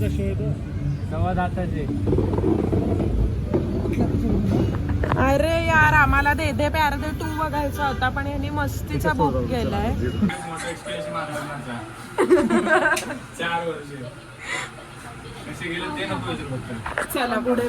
कधीचा show आहे तो? 9:15 अरे यार आम्हाला दे दे प्यार दे तू बघायचा होता पण यांनी मस्तीचा बुक केलाय. 4 वर्ष कसे गेले ते नको विचारू फक्त. चला पुढे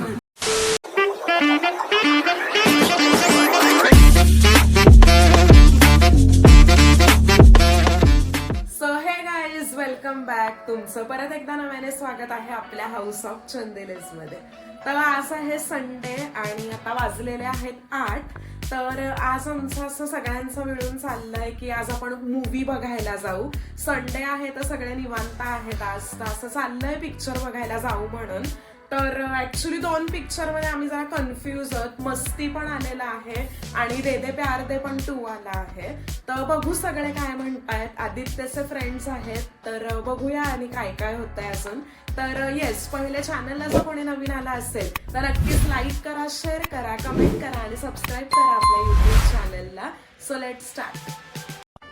वेलकम बॅक. तुमचं परत एकदा नव्याने स्वागत आहे आपल्या हाऊस ऑफ चंदेलेस मध्ये. तर आज आहे संडे आणि आता वाजलेले आहेत 8. तर आज आमचं असं सगळ्यांचं मिळून चाललंय की आज आपण मूवी बघायला जाऊ. संडे आहे तर सगळे निवांत आहेत आज, तर असं चाललंय पिक्चर बघायला जाऊ म्हणून. तर ऍक्च्युली 2 पिक्चर मध्ये आम्ही जरा कन्फ्युज आहोत. मस्ती पण आलेला आहे आणि दे दे प्यार दे पण 2 आला आहे. तर बघू सगळे काय म्हणतायत. आदित्यचे फ्रेंड्स आहेत तर बघूया आणि काय काय होतंय अजून. तर येस, पहिले चॅनलला जर कोणी नवीन आला असेल तर नक्कीच लाईक करा, शेअर करा, कमेंट करा आणि सबस्क्राईब करा आपल्या युट्यूब चॅनलला. So let start.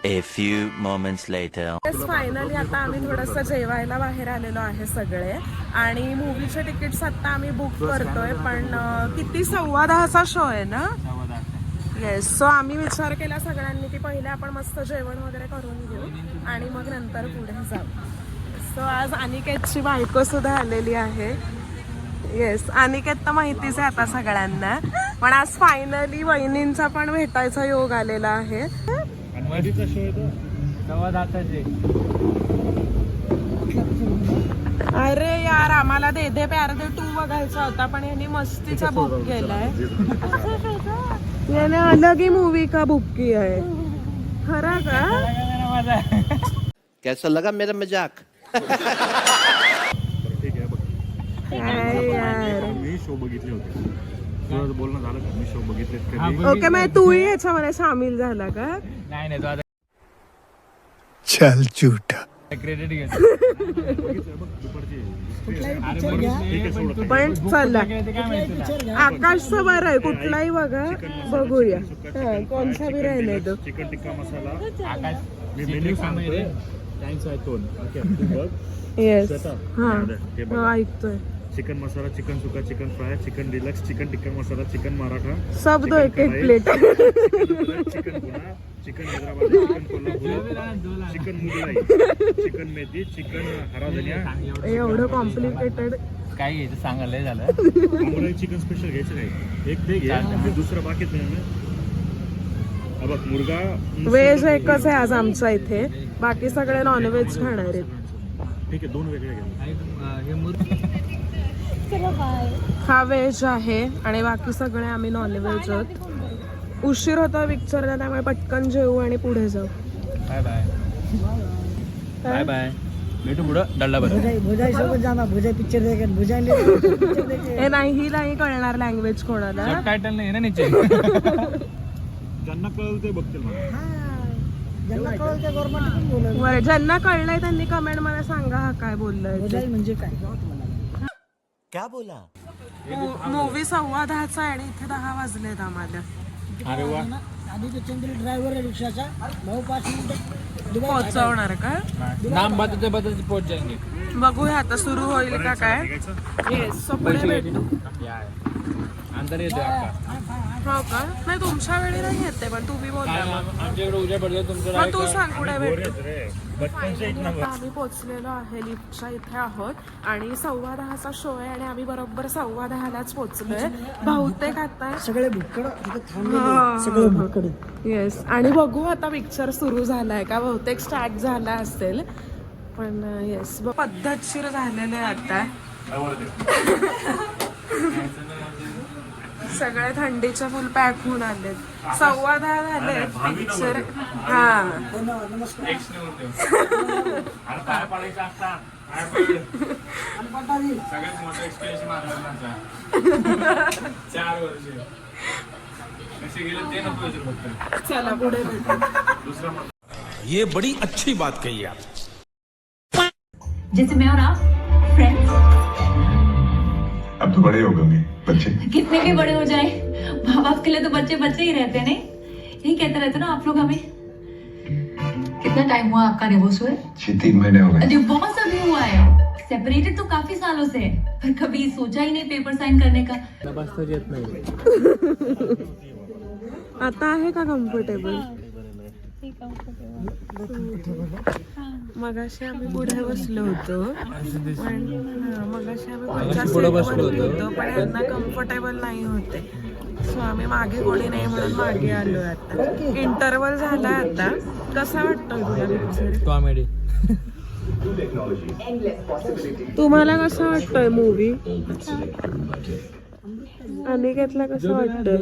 A few moments later. Finally आता आम्ही थोडंसं जेवायला बाहेर आलेलो आहे सगळे आणि मूवीचे तिकीट्स आता आम्ही बुक करतोय. पण किती 10:15चा शो आहे ना? येस. सो आम्ही विचार केला सगळ्यांनी की पहिले आपण मस्त जेवण वगैरे करून घेऊ आणि मग नंतर पुढे जाऊ. सो आज अनिकेतची बायको सुद्धा आलेली आहे. येस, अनिकेत तर माहितीच आहे आता सगळ्यांना. पण आज फायनली वहिनींचा पण भेटायचा योग आलेला आहे. कधीचा शो आहे तो? 9:15 अरे यार आम्हाला दे दे प्यार दे 2 बघायचा होता पण यांनी मस्तीचा बुक केलाय. याने अलग ही मूवी का बुक किया है. खरा का? कैसा लगा मेरा मजाक? ठीक आहे बघ. यार मी शो बघितले होते. तुझं बोलणं झालं का? मी शो बघितलेत कधी? ओके, मग तूही याच्यामध्ये सामील झाला का? नाही तो आता चल झूठा. क्रेडिट घेतो. बघितलं बघ दुपारची. पण चला आकाशचं बरं आहे, कुठलाही बघा बघूया. कोणता बी राहिले तो. चिकन टिक्का मसाला. आकाश मी मेन्यू सांगतोय. थँक्स आहे तो. ओके तू बघ. येस. हे बघ. हा ऐकतोय. चिकन मसाला, चिकन सुका, chicken fry, chicken deluxe, chicken tikka masala, chicken Maratha, सब दो एक एक plate. Chicken Poona, chicken Hyderabad, chicken Kolhapuri, chicken Mughlai, chicken मेथी, चिकन हरा धनिया. एवढं कॉम्प्लिकेटेड काय घ्यायचं सांगायला झालं. आम्हाला चिकन स्पेशल घ्यायचं नाही. एक ते घे आणि दुसरं बाकीच नाही ना. बघ मुर्गा व्हेज एकच आहे आज आमचा इथे, बाकी सगळे नॉनव्हेज खाणार आहेत. ठीक आहे, 2 वेगळे घे. हा व्हेज आहे आणि बाकी सगळे आम्ही नॉनव्हेज आहोत. उशीर होता पिक्चरला त्यामुळे पटकन जेवू आणि पुढे जाऊ. Bye bye bye bye. भेटू पुढं डल्ला बरं. भुजाई सोबत जाणार. भुजाई पिक्चर देखेन. भुजाई हे नाही कळणार लँग्वेज कोणाला. टायटल नाही ना नीचे. ज्यांना कळलं ते बघतील मला. ज्यांना कळलं ते गव्हर्नमेंट पण बोलत. बरं, ज्यांना कळलंय त्यांनी कमेंट मध्ये सांगा हा काय बोललाय. भुजाई म्हणजे काय? क्या बोला? मूवी 10:15 आहे आणि इथे 10 वाजलेत आम्हाला. अरे वा. आधी तो चंद्र ड्रायव्हर आहे रिक्षाचा. 9-5 मिनिटं पोहोचवणार का? नाम बदलते बदलते पोहोच जाएंगे. बघूया आता सुरू होईल का काय. येस, सो पुढे भेटू. अंदर येते आता. हो का? नाही तुमच्या वेळी नाही येते पण तुम्ही बोलला. आमच्याकडे उद्या पडलं तुमचं. मग तू सांग कुठे भेटू. बचपन आम्ही पोहोचलेलो आहे, लिफ्टच्या इथे आहोत आणि 10:15चा शो आहे आणि आम्ही बरोबर 10:15लाच पोहोचलोय बहुतेक आता. सगळे भुक्कड तिथे थांबलेले. सगळे भुक्कड. येस, आणि बघू आता पिक्चर सुरू झालाय का. बहुतेक स्टार्ट झाला असेल पण येस पद्धतशीर झालेलं आहे आता. सगळे थंडीचे फुल पॅक होऊन आलेत. 10:15 झाले पिक्चर. हा नमस्कार. सगळ्यात मोठा एक्सपिरियन्स माझा. 4 वर्ष कसे गेले ते नको विचारू फक्त. चला पुढे भेटू. दुसरा ये बड़ी अच्छी बात कही आप. जैसे मैं और आप फ्रेंड्स. अब तो बड़े हो गए बच्चे. कितने भी बड़े हो जाए माँ बाप के लिए तो बच्चे बच्चे ही रहते नहीं. यही कहते रहते ना आप लोग हमें. कितना टाइम हुआ आपका डिवोर्स हुए? 3 महीने हो गए. डिवोर्स अभी हुआ है. सेपरेटेड तो काफी सालों से है, पर कभी सोचा ही नहीं पेपर साइन करने का. आता आहे का कम्फर्टेबल? मगाशी आम्ही पुढे बसलो होतो मगाशी आम्ही पुढच्या सीटवरती होतो पण यांना कम्फर्टेबल नाही होते सो आम्ही मागे कोणी नाही म्हणून मागे आलोय. आता इंटरव्हल झाला. आता कसा वाटतोय तुला पिक्चर? कॉमेडी. तुम्हाला कसा वाटतोय मूवी? अनिकेतला कसं वाटतंय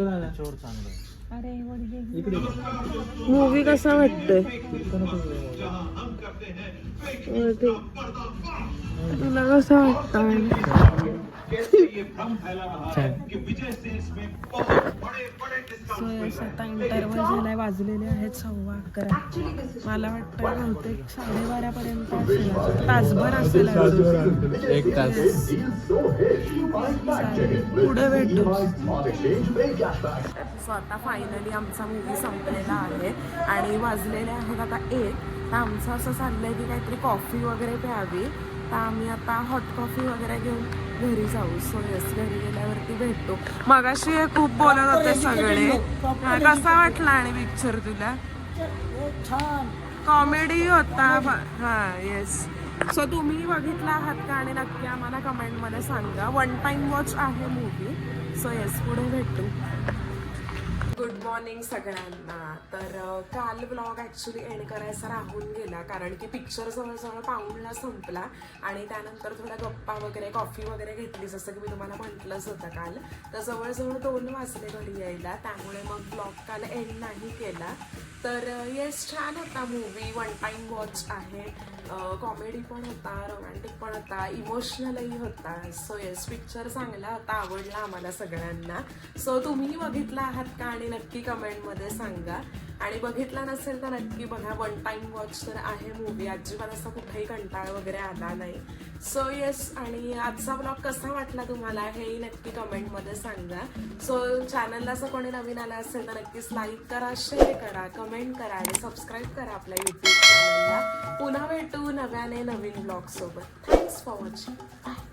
मूवी? कसा वाटतोय तुला? कसा वाटतोय? आता इंटरव्हल झालाय. वाजलेले आहेत 11:15. मला वाटतं बहुतेक 12:30 पर्यंत असेल. तासभर असेल अजून. 1 तास. पुढे भेटू. सो आता फायनली आमचा मूवी संपलेला आहे आणि वाजलेले आहेत आता 1. तर आमचं असं चाललंय की काहीतरी कॉफी वगैरे प्यावी. तर आम्ही आता हॉट कॉफी वगैरे घेऊन घरी जाऊ. सो येस, घरी गेल्यावरती भेटतो. मगाशी हे खूप बोलत होते सगळे. कसा वाटला आणि पिक्चर तुला? छान कॉमेडी होता. हां येस. सो तुम्ही बघितला आहात का आणि नक्की आम्हाला कमेंटमध्ये सांगा. 1 टाइम वॉच आहे मूवी. सो येस, पुढे भेटू. गुड मॉर्निंग सगळ्यांना. तर काल ब्लॉग ॲक्च्युली एंड करायचा राहून गेला कारण की पिक्चर जवळजवळ पाऊणला संपला आणि त्यानंतर थोड्या गप्पा वगैरे कॉफी वगैरे घेतली जसं की मी तुम्हाला म्हटलंच होतं काल. तर जवळजवळ 2 वाजले घरी यायला. त्यामुळे मग ब्लॉग काल एंड नाही केला. तर येस, छान होता मूवी. 1 टाइम वॉच आहे. कॉमेडी पण होता, रोमॅन्टिक पण होता, इमोशनलही होता. सो येस, पिक्चर चांगला होता. आवडला आम्हाला सगळ्यांना. सो तुम्ही बघितला आहात का आणि नक्की कमेंटमध्ये सांगा. आणि बघितला नसेल तर नक्की बघा. 1 टाइम वॉच तर आहे मूवी. अजिबात असा कुठेही कंटाळ वगैरे आला नाही. सो येस, आणि आजचा ब्लॉग कसा वाटला तुम्हाला हेही नक्की कमेंटमध्ये सांगा. सो चॅनलला असं कोणी नवीन आलं असेल तर नक्कीच लाईक करा, शेअर करा, कमेंट करा आणि सबस्क्राईब करा आपल्या यूट्यूब चॅनलला. पुन्हा भेटू नव्याने नवीन ब्लॉग सोबत. Thanks for watching. बाय.